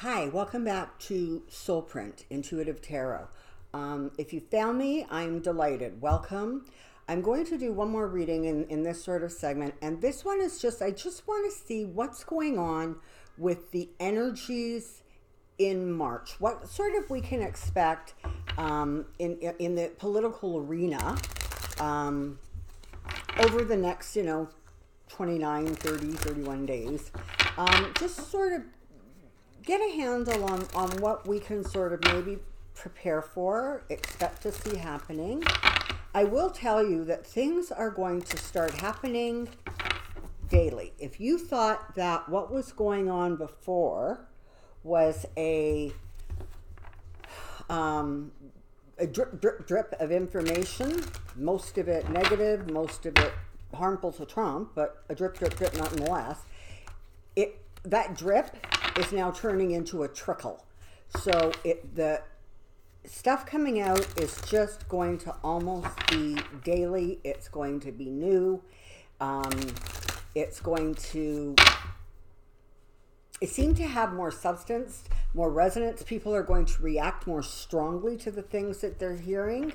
Hi, welcome back to Soulprint, Intuitive Tarot. If you found me, I'm delighted. Welcome. I'm going to do one more reading in this sort of segment, and this one is I just want to see what's going on with the energies in March. What sort of we can expect in the political arena over the next, 29, 30, 31 days. Just sort of get a handle on what we can sort of maybe prepare for, expect to see happening. I will tell you that things are going to start happening daily. If you thought that what was going on before was a drip of information, most of it negative, most of it harmful to Trump, but a drip nonetheless, that drip is now turning into a trickle. So the stuff coming out is just going to almost be daily. It's going to be new. It's going to, it seemed to have more substance, more resonance. People are going to react more strongly to the things that they're hearing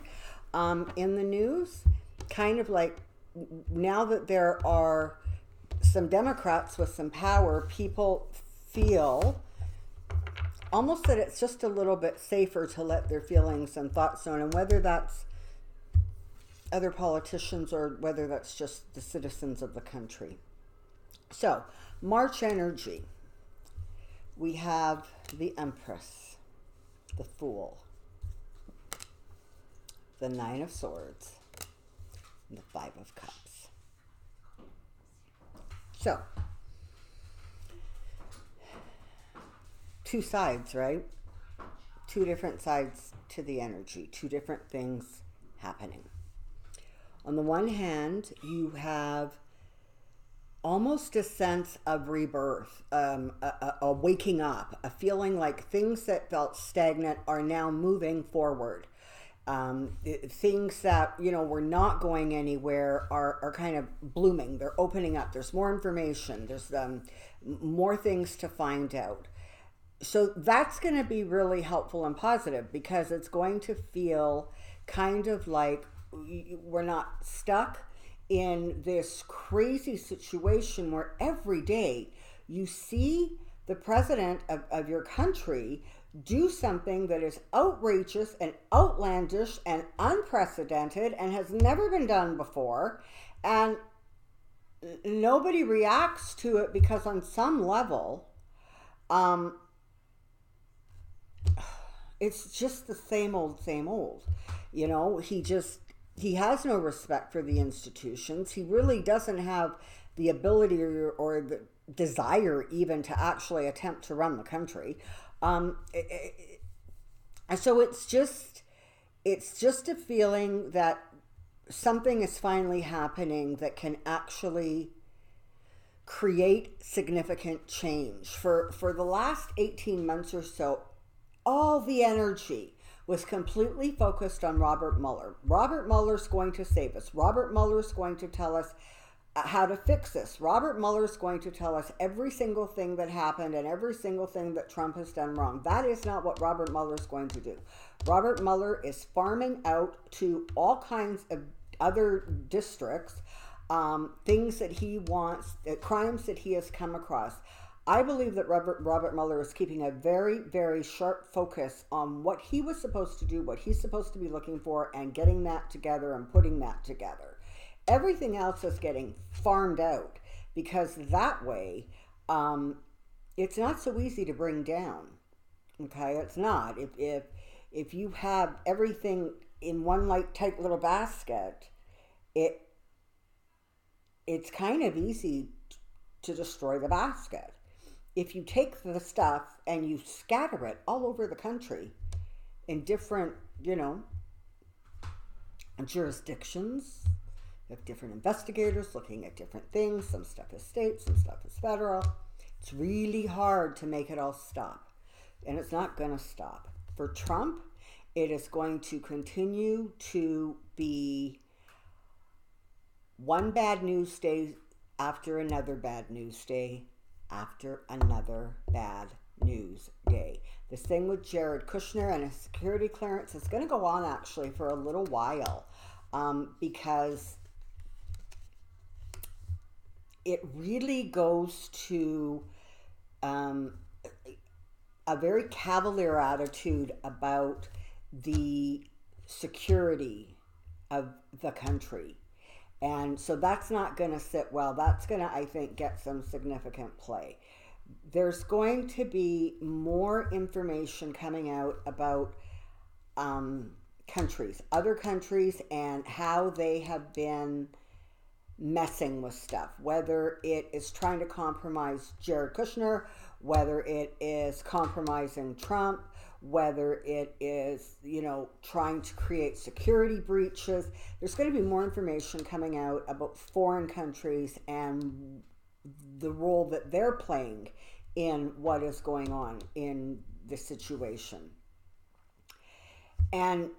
in the news. Kind of like now that there are some Democrats with some power, people feel almost that it's just a little bit safer to let their feelings and thoughts known, and whether that's other politicians or whether that's just the citizens of the country. So, March energy. We have the Empress, the Fool, the Nine of Swords, and the Five of Cups. So, two sides, right? Two different sides to the energy, two different things happening. On the one hand, you have almost a sense of rebirth, a waking up, a feeling like things that felt stagnant are now moving forward. Things that, were not going anywhere are kind of blooming. They're opening up. There's more information. There's more things to find out. So that's going to be really helpful and positive, because it's going to feel kind of like we're not stuck in this crazy situation where every day you see the president of your country do something that is outrageous and outlandish and unprecedented and has never been done before, and nobody reacts to it because on some level it's just the same old. He has no respect for the institutions. He really doesn't have the ability or the desire even to actually attempt to run the country. So it's just a feeling that something is finally happening that can actually create significant change. For the last 18 months or so, all the energy was completely focused on Robert Mueller. Robert Mueller's going to save us. Robert Mueller's going to tell us how to fix this. Robert Mueller's going to tell us every single thing that happened and every single thing that Trump has done wrong. That is not what Robert Mueller's going to do. Robert Mueller is farming out to all kinds of other districts things that he wants, crimes that he has come across. I believe that Robert Mueller is keeping a very, very sharp focus on what he was supposed to do, what he's supposed to be looking for, and getting that together and putting that together. Everything else is getting farmed out, because that way it's not so easy to bring down. Okay, it's not. If you have everything in one tight little basket, it's kind of easy to destroy the basket. If you take the stuff and you scatter it all over the country in different, jurisdictions, you have different investigators looking at different things. Some stuff is state, some stuff is federal. It's really hard to make it all stop. And it's not going to stop. For Trump, it is going to continue to be one bad news day after another bad news day after another bad news day. This thing with Jared Kushner and his security clearance is going to go on actually for a little while, because it really goes to a very cavalier attitude about the security of the country. And so that's not going to sit well. That's going to, I think, get some significant play. There's going to be more information coming out about countries, other countries, and how they have been messing with stuff, whether it is trying to compromise Jared Kushner, whether it is compromising Trump, whether it is, trying to create security breaches. There's going to be more information coming out about foreign countries and the role that they're playing in what is going on in the situation. And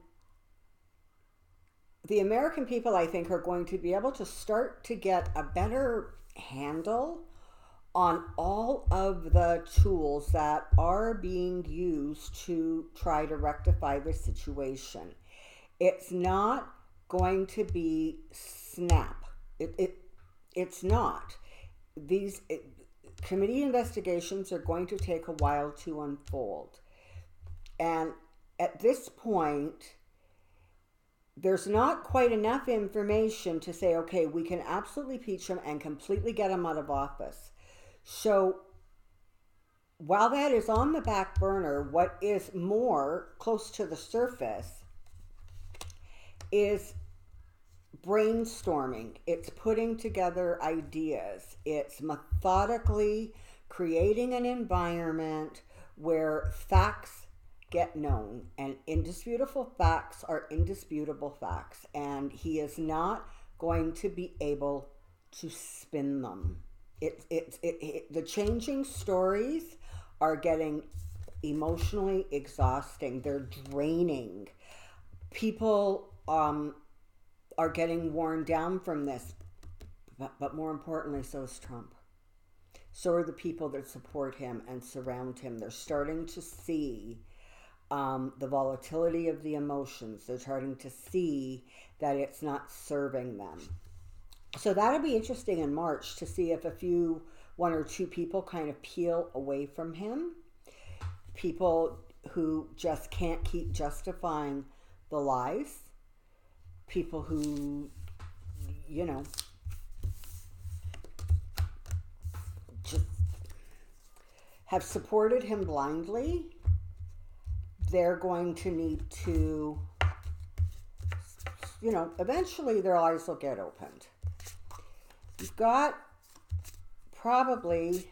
the American people, I think, are going to be able to start to get a better handle on all of the tools that are being used to try to rectify the situation. It's not going to be snap. It's not. These committee investigations are going to take a while to unfold. And at this point, there's not quite enough information to say, okay, we can absolutely impeach him and completely get him out of office. So while that is on the back burner, what is more close to the surface is brainstorming. It's putting together ideas. It's methodically creating an environment where facts get known, and indisputable facts are indisputable facts, and he is not going to be able to spin them. The changing stories are getting emotionally exhausting. They're draining. People are getting worn down from this, but more importantly, so is Trump. So are the people that support him and surround him. They're starting to see the volatility of the emotions. They're starting to see that it's not serving them. So that'll be interesting in March to see if one or two people kind of peel away from him. People who just can't keep justifying the lies. People who, just have supported him blindly. They're going to need to, eventually their eyes will get opened. You've got probably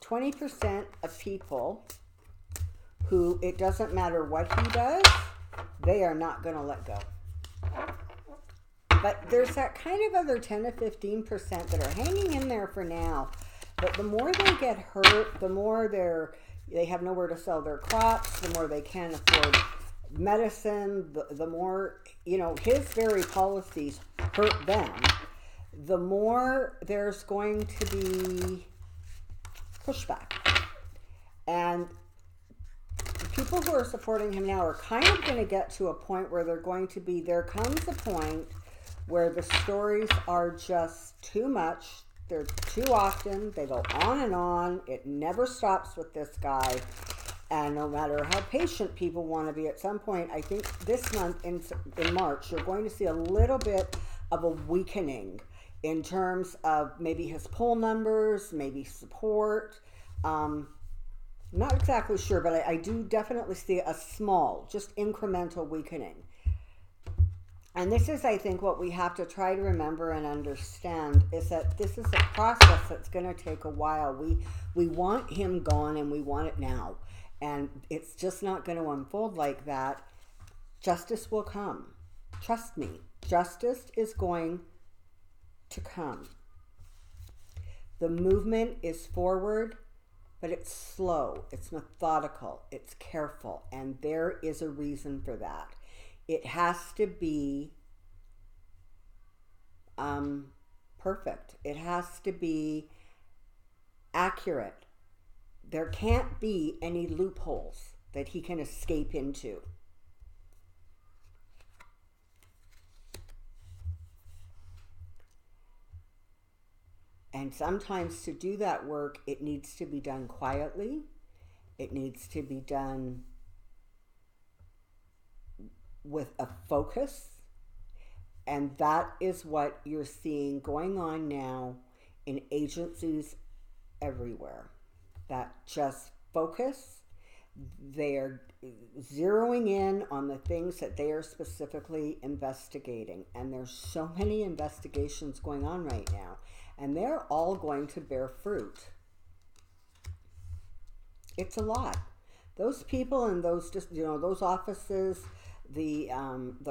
20% of people who, it doesn't matter what he does, they are not going to let go. But there's that kind of other 10 to 15% that are hanging in there for now. But the more they get hurt, the more they have nowhere to sell their crops, the more they can't afford medicine, the more, his very policies hurt them, the more there's going to be pushback. And the people who are supporting him now are kind of going to get to a point where there comes a point where the stories are just too much. They're too often. They go on and on. It never stops with this guy. And no matter how patient people want to be, at some point, I think this month in March, you're going to see a little bit of a weakening in terms of maybe his poll numbers, maybe support. Not exactly sure, but I do definitely see a small, just incremental weakening. And this is, I think, what we have to try to remember and understand is that this is a process that's going to take a while. We want him gone and we want it now. And it's just not going to unfold like that. Justice will come. Trust me, justice is going to come. The movement is forward, but it's slow, it's methodical, it's careful, and there is a reason for that. It has to be perfect. It has to be accurate. There can't be any loopholes that he can escape into. And sometimes to do that work, it needs to be done quietly. It needs to be done with a focus. And that is what you're seeing going on now in agencies everywhere. That just focus. They're zeroing in on the things that they are specifically investigating. And there's so many investigations going on right now. And they're all going to bear fruit. It's a lot. Those people in those, those offices, the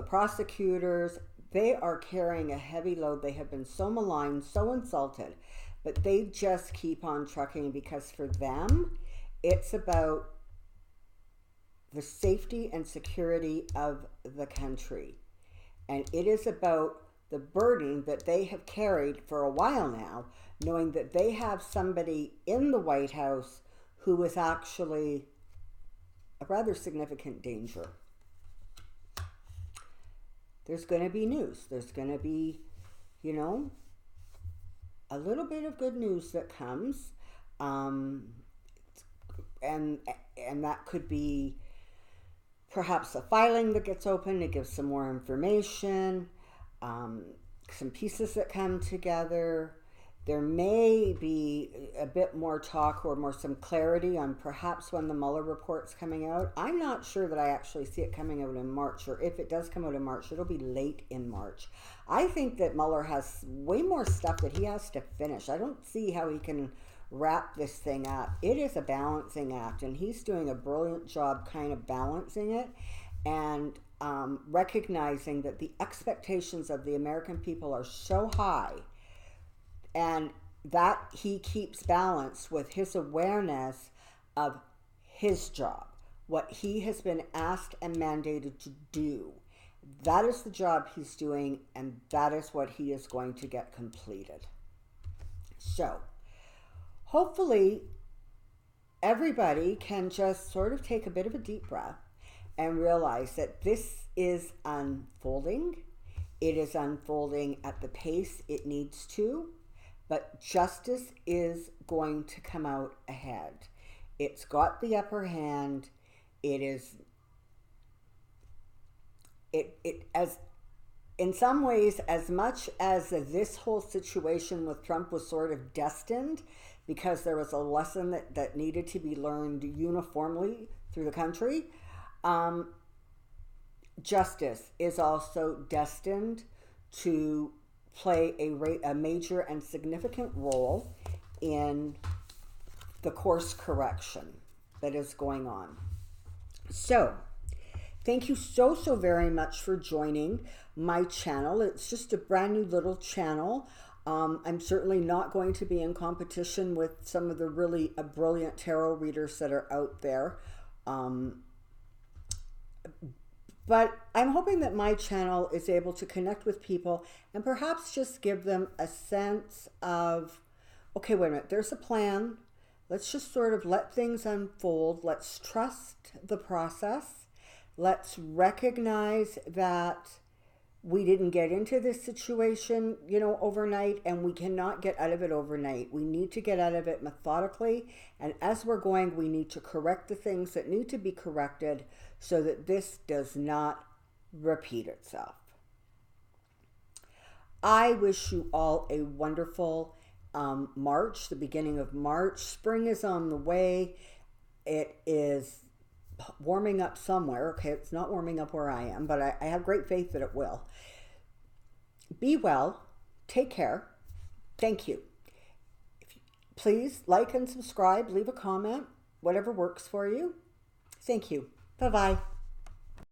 prosecutors, they are carrying a heavy load. They have been so maligned, so insulted, but they just keep on trucking because for them, it's about the safety and security of the country. And it is about the burden that they have carried for a while now, knowing that they have somebody in the White House who is actually a rather significant danger. There's going to be news. There's going to be, a little bit of good news that comes. And that could be perhaps a filing that gets opened. It gives some more information, some pieces that come together. There may be a bit more talk or some clarity on perhaps when the Mueller report's coming out. I'm not sure that I actually see it coming out in March, or if it does come out in March, it'll be late in March. I think that Mueller has way more stuff that he has to finish. I don't see how he can wrap this thing up. It is a balancing act, and he's doing a brilliant job kind of balancing it and recognizing that the expectations of the American people are so high, and that he keeps balance with his awareness of his job, what he has been asked and mandated to do. That is the job he's doing, and that is what he is going to get completed. So, hopefully, everybody can just sort of take a bit of a deep breath and realize that this is unfolding. It is unfolding at the pace it needs to. But justice is going to come out ahead. It's got the upper hand. It as in some ways, as much as this whole situation with Trump was sort of destined because there was a lesson that needed to be learned uniformly through the country, justice is also destined to play a major and significant role in the course correction that is going on. So, thank you so very much for joining my channel. It's just a brand new little channel. I'm certainly not going to be in competition with some of the really brilliant tarot readers that are out there. But I'm hoping that my channel is able to connect with people and perhaps just give them a sense of, okay, wait a minute, there's a plan. Let's just sort of let things unfold. Let's trust the process. Let's recognize that we didn't get into this situation, overnight, and we cannot get out of it overnight. We need to get out of it methodically. And as we're going, we need to correct the things that need to be corrected so that this does not repeat itself. I wish you all a wonderful March, the beginning of March. Spring is on the way. It is warming up somewhere. Okay, it's not warming up where I am, but I have great faith that it will. Be well. Take care. Thank you. Please like and subscribe. Leave a comment. Whatever works for you. Thank you. Bye-bye.